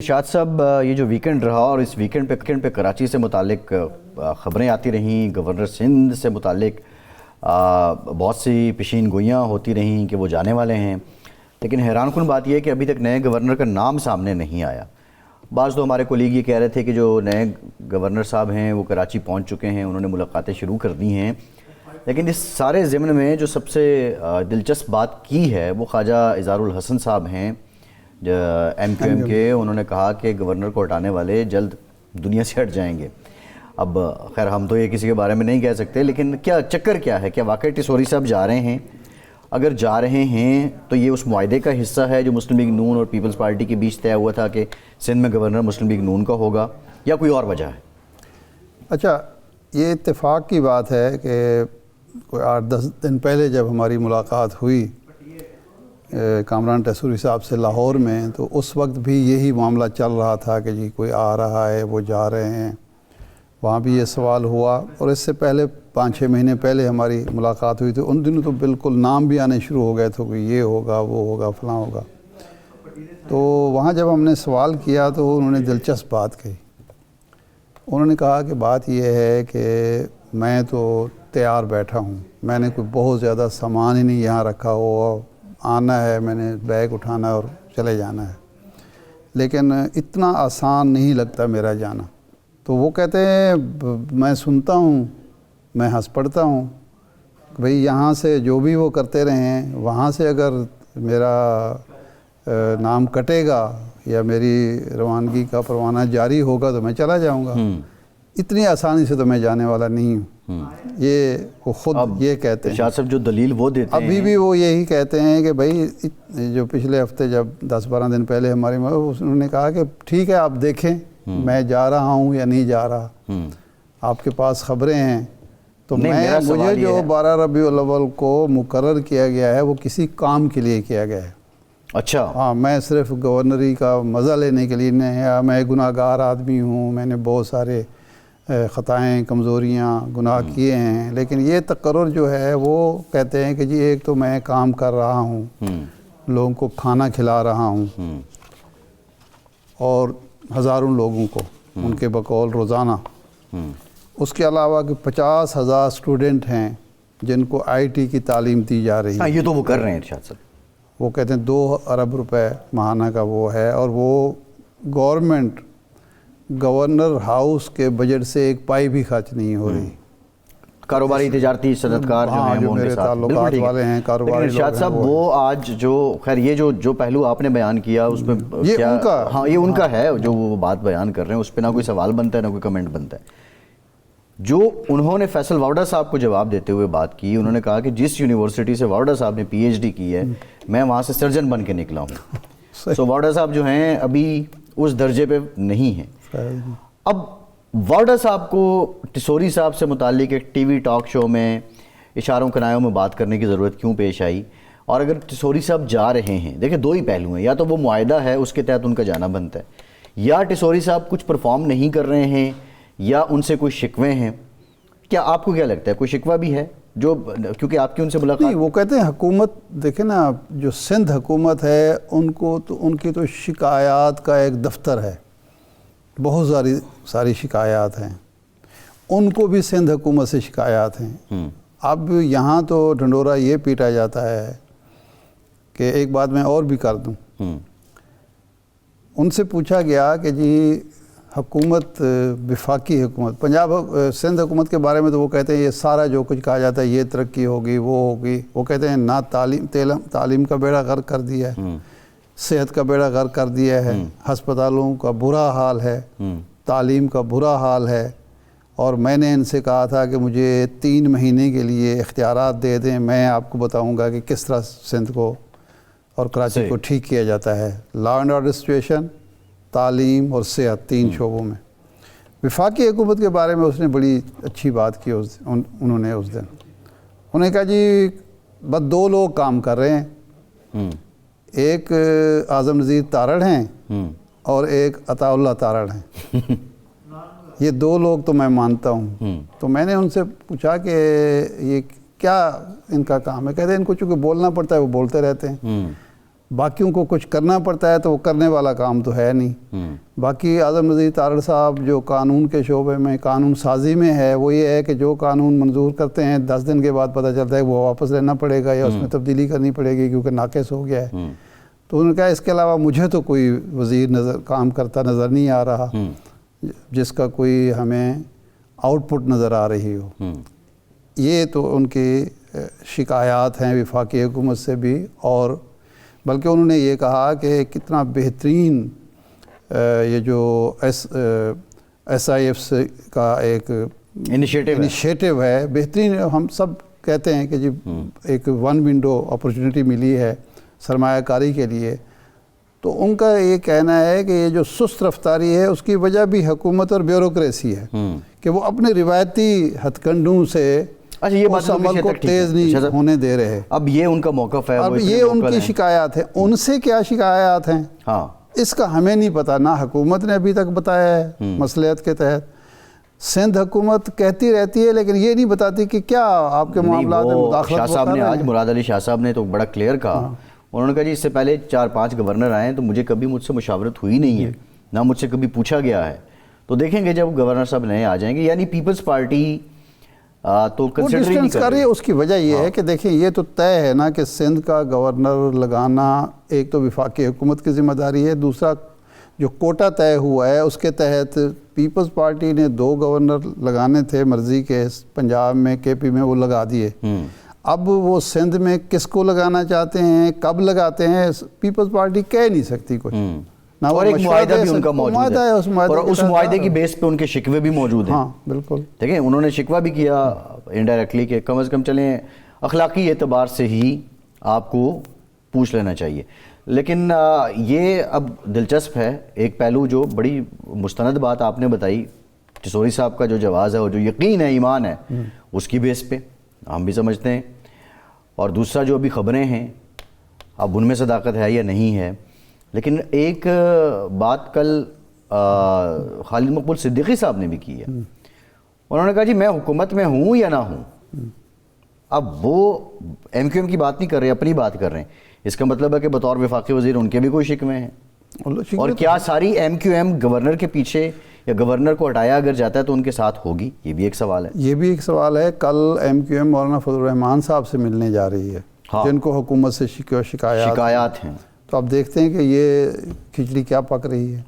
شاد صاحب، یہ جو ویکنڈ رہا اور اس ویکنڈ پہ کراچی سے متعلق خبریں آتی رہیں، گورنر سندھ سے متعلق بہت سی پیشین گوئیاں ہوتی رہیں کہ وہ جانے والے ہیں، لیکن حیران کن بات یہ ہے کہ ابھی تک نئے گورنر کا نام سامنے نہیں آیا۔ بعض تو ہمارے کولیگ یہ کہہ رہے تھے کہ جو نئے گورنر صاحب ہیں وہ کراچی پہنچ چکے ہیں، انہوں نے ملاقاتیں شروع کر دی ہیں، لیکن اس سارے ضمن میں جو سب سے دلچسپ بات کی ہے وہ خواجہ اظہار الحسن صاحب ہیں ایم کیو ایم کے۔ انہوں نے کہا کہ گورنر کو ہٹانے والے جلد دنیا سے ہٹ جائیں گے۔ اب خیر ہم تو یہ کسی کے بارے میں نہیں کہہ سکتے، لیکن کیا چکر کیا ہے؟ کیا واقعی ٹسوری صاحب جا رہے ہیں؟ اگر جا رہے ہیں تو یہ اس معاہدے کا حصہ ہے جو مسلم لیگ نون اور پیپلز پارٹی کے بیچ طے ہوا تھا کہ سندھ میں گورنر مسلم لیگ نون کا ہوگا، یا کوئی اور وجہ ہے؟ اچھا، یہ اتفاق کی بات ہے کہ کوئی 8-10 دن پہلے جب ہماری ملاقات ہوئی کامران ٹسوری صاحب سے لاہور میں، تو اس وقت بھی یہی معاملہ چل رہا تھا کہ جی کوئی آ رہا ہے، وہ جا رہے ہیں۔ وہاں بھی یہ سوال ہوا، اور اس سے پہلے 5-6 مہینے پہلے ہماری ملاقات ہوئی تھی، ان دنوں تو بالکل نام بھی آنے شروع ہو گئے تھے کہ یہ ہوگا، وہ ہوگا، فلاں ہوگا۔ تو وہاں جب ہم نے سوال کیا تو انہوں نے دلچسپ بات کہی۔ انہوں نے کہا کہ بات یہ ہے کہ میں تو تیار بیٹھا ہوں، میں نے کوئی بہت زیادہ سامان ہی نہیں یہاں رکھا ہوا، آنا ہے، میں نے بیگ اٹھانا اور چلے جانا ہے، لیکن اتنا آسان نہیں لگتا میرا جانا۔ تو وہ کہتے ہیں میں سنتا ہوں، میں ہنس پڑتا ہوں کہ بھئی یہاں سے جو بھی وہ کرتے رہیں، وہاں سے اگر میرا نام کٹے گا یا میری روانگی کا پروانہ جاری ہوگا تو میں چلا جاؤں گا، اتنی آسانی سے تو میں جانے والا نہیں ہوں۔ یہ وہ خود یہ کہتے ہیں، شاہ صاحب جو دلیل وہ دیتے ہیں ابھی بھی وہ یہی کہتے ہیں کہ بھائی جو پچھلے ہفتے جب 10-12 دن پہلے ہماری انہوں نے کہا کہ ٹھیک ہے آپ دیکھیں میں جا رہا ہوں یا نہیں جا رہا، آپ کے پاس خبریں ہیں۔ تو مجھے جو 12 ربیع الاول کو مقرر کیا گیا ہے وہ کسی کام کے لیے کیا گیا ہے۔ اچھا، ہاں، میں صرف گورنری کا مزہ لینے کے لیے نہیں ہے، میں گناہ گار آدمی ہوں، میں نے بہت سارے خطائیں، کمزوریاں، گناہ کیے ہیں، لیکن یہ تقرر جو ہے وہ کہتے ہیں کہ جی ایک تو میں کام کر رہا ہوں، لوگوں کو کھانا کھلا رہا ہوں، اور ہزاروں لوگوں کو ان کے بقول روزانہ۔ اس کے علاوہ کہ 50,000 اسٹوڈنٹ ہیں جن کو آئی ٹی کی تعلیم دی جا رہی ہے۔ یہ تو وہ کر رہے ہیں شاہ صاحب، وہ کہتے ہیں 2 ارب روپے ماہانہ کا وہ ہے، اور وہ گورنمنٹ گورنر ہاؤس کے بجٹ سے ایک پائی بھی خرچ نہیں ہو رہی۔ کاروباری تجارتی صنعت کار جو ہیں وہ ان کے ساتھ تعلقات والے ہیں، کاروباری لیکن شاہد صاحب وہ آج جو خیر یہ جو پہلو آپ نے بیان کیا اس میں کیا، ہاں یہ ان کا ہے جو وہ بات بیان کر رہے ہیں، اس پہ نہ کوئی سوال بنتا ہے نہ کوئی کمنٹ بنتا ہے۔ جو انہوں نے فیصل واوڈا صاحب کو جواب دیتے ہوئے بات کی، انہوں نے کہا کہ جس یونیورسٹی سے واوڈا صاحب نے پی ایچ ڈی کی ہے میں وہاں سے سرجن بن کے نکلا ہوں۔ سو واوڈا صاحب جو ہیں ابھی اس درجے پہ نہیں ہیں۔ اب واوڈا صاحب کو ٹسوری صاحب سے متعلق ایک ٹی وی ٹاک شو میں اشاروں کنایوں میں بات کرنے کی ضرورت کیوں پیش آئی؟ اور اگر ٹسوری صاحب جا رہے ہیں، دیکھیں 2 ہی پہلو ہیں، یا تو وہ معاہدہ ہے اس کے تحت ان کا جانا بنتا ہے، یا ٹسوری صاحب کچھ پرفارم نہیں کر رہے ہیں، یا ان سے کوئی شکوے ہیں۔ کیا آپ کو کیا لگتا ہے کوئی شکوہ بھی ہے جو، کیونکہ آپ کی ان سے ملاقات؟ نہیں، وہ کہتے ہیں حکومت، دیکھیں نا جو سندھ حکومت ہے ان کی تو شکایات کا ایک دفتر ہے، بہت ساری شکایات ہیں، ان کو بھی سندھ حکومت سے شکایات ہیں۔ اب یہاں تو ڈھنڈورا یہ پیٹا جاتا ہے کہ ایک بات میں اور بھی کر دوں، ان سے پوچھا گیا کہ جی حکومت، وفاقی حکومت پنجاب سندھ حکومت کے بارے میں تو وہ کہتے ہیں یہ سارا جو کچھ کہا جاتا ہے یہ ترقی ہوگی، وہ ہوگی، وہ کہتے ہیں نہ تعلیم کا بیڑا غرق کر دیا ہے، صحت کا بیڑا غرق کر دیا ہے، ہسپتالوں کا برا حال ہے، تعلیم کا برا حال ہے، اور میں نے ان سے کہا تھا کہ مجھے 3 مہینے کے لیے اختیارات دے دیں، میں آپ کو بتاؤں گا کہ کس طرح سندھ کو اور کراچی کو ٹھیک کیا جاتا ہے، لا اینڈ آرڈر سچویشن، تعلیم اور صحت، 3 شعبوں میں۔ وفاقی حکومت کے بارے میں اس نے بڑی اچھی بات کی انہوں نے اس دن، انہوں نے کہا جی بس 2 لوگ کام کر رہے ہیں، ایک اعظم نذیر تارڑ ہیں اور ایک عطا اللہ تارڑ ہیں، یہ 2 لوگ تو میں مانتا ہوں۔ تو میں نے ان سے پوچھا کہ یہ کیا ان کا کام ہے؟ کہتے ہیں ان کو چونکہ بولنا پڑتا ہے وہ بولتے رہتے ہیں، باقیوں کو کچھ کرنا پڑتا ہے تو وہ کرنے والا کام تو ہے نہیں۔ باقی اعظم نذیر تارڑ صاحب جو قانون کے شعبے میں قانون سازی میں ہے، وہ یہ ہے کہ جو قانون منظور کرتے ہیں 10 دن کے بعد پتہ چلتا ہے وہ واپس لینا پڑے گا یا اس میں تبدیلی کرنی پڑے گی کیونکہ ناقص ہو گیا ہے۔ تو انہوں نے کہا اس کے علاوہ مجھے تو کوئی وزیر کام کرتا نظر نہیں آ رہا جس کا کوئی ہمیں آؤٹ پٹ نظر آ رہی ہو۔ یہ تو ان کی شکایات ہیں وفاقی حکومت سے بھی، اور بلکہ انہوں نے یہ کہا کہ کتنا بہترین یہ جو ایس آئی ایف کا ایک انیشیٹو ہے، بہترین، ہم سب کہتے ہیں کہ جی ایک ون ونڈو اپرچونٹی ملی ہے سرمایہ کاری کے لیے، تو ان کا یہ کہنا ہے کہ یہ جو سست رفتاری ہے اس کی وجہ بھی حکومت اور بیوروکریسی ہے کہ وہ اپنے روایتی ہتھ کنڈوں سے اس عمل کو تیز نہیں ہونے دے رہے۔ اب یہ ان کا موقف ہے، اب یہ ان کی شکایات ہیں۔ ان سے کیا شکایات ہیں اس کا ہمیں نہیں پتہ، نہ حکومت نے ابھی تک بتایا ہے مصلحت کے تحت۔ سندھ حکومت کہتی رہتی ہے لیکن یہ نہیں بتاتی کہ کیا آپ کے معاملات میں مداخلت شاہ صاحب نے آج مراد علی شاہ صاحب نے تو بڑا کلیئر کہا، انہوں نے کہا جی اس سے پہلے 4-5 گورنر آئے ہیں تو مجھے کبھی مجھ سے مشاورت ہوئی نہیں ہے، نہ مجھ سے کبھی پوچھا گیا ہے۔ تو دیکھیں گے جب گورنر صاحب نئے آ جائیں گے، یعنی پیپلز پارٹی تو کنسیڈر نہیں کر رہی ہے۔ اس کی وجہ یہ ہے کہ دیکھیں یہ تو طے ہے نا کہ سندھ کا گورنر لگانا ایک تو وفاقی حکومت کی ذمہ داری ہے، دوسرا جو کوٹا طے ہوا ہے اس کے تحت پیپلز پارٹی نے 2 گورنر لگانے تھے مرضی کے، پنجاب میں کے پی میں وہ لگا دیے۔ اب وہ سندھ میں کس کو لگانا چاہتے ہیں، کب لگاتے ہیں، پیپلز پارٹی کہہ نہیں سکتی کچھ، اور ایک معاہدہ بھی ان کا موجود ہے اور اس معاہدے کی بیس پہ ان کے شکوے بھی موجود ہیں۔ ہاں بالکل، دیکھیں انہوں نے شکوہ بھی کیا انڈائریکٹلی کہ کم از کم چلیں اخلاقی اعتبار سے ہی آپ کو پوچھ لینا چاہیے۔ لیکن یہ اب دلچسپ ہے ایک پہلو جو بڑی مستند بات آپ نے بتائی، ٹسوری صاحب کا جو جواز ہے اور جو یقین ہے، ایمان ہے، اس کی بیس پہ ہم بھی سمجھتے ہیں، اور دوسرا جو ابھی خبریں ہیں اب ان میں صداقت ہے یا نہیں ہے۔ لیکن ایک بات کل خالد مقبول صدیقی صاحب نے بھی کی ہے، انہوں نے کہا جی میں حکومت میں ہوں یا نہ ہوں۔ اب وہ ایم کیو ایم کی بات نہیں کر رہے، اپنی بات کر رہے ہیں۔ اس کا مطلب ہے کہ بطور وفاقی وزیر ان کے بھی کوئی شکوے ہیں، اور کیا ساری ایم کیو ایم گورنر کے پیچھے یا گورنر کو ہٹایا اگر جاتا ہے تو ان کے ساتھ ہوگی؟ یہ بھی ایک سوال ہے۔ یہ بھی ایک سوال ہے۔ کل ایم کیو ایم مولانا فضل الرحمان صاحب سے ملنے جا رہی ہے جن کو حکومت سے شکایات ہیں، تو اب دیکھتے ہیں کہ یہ کھچڑی کیا پک رہی ہے۔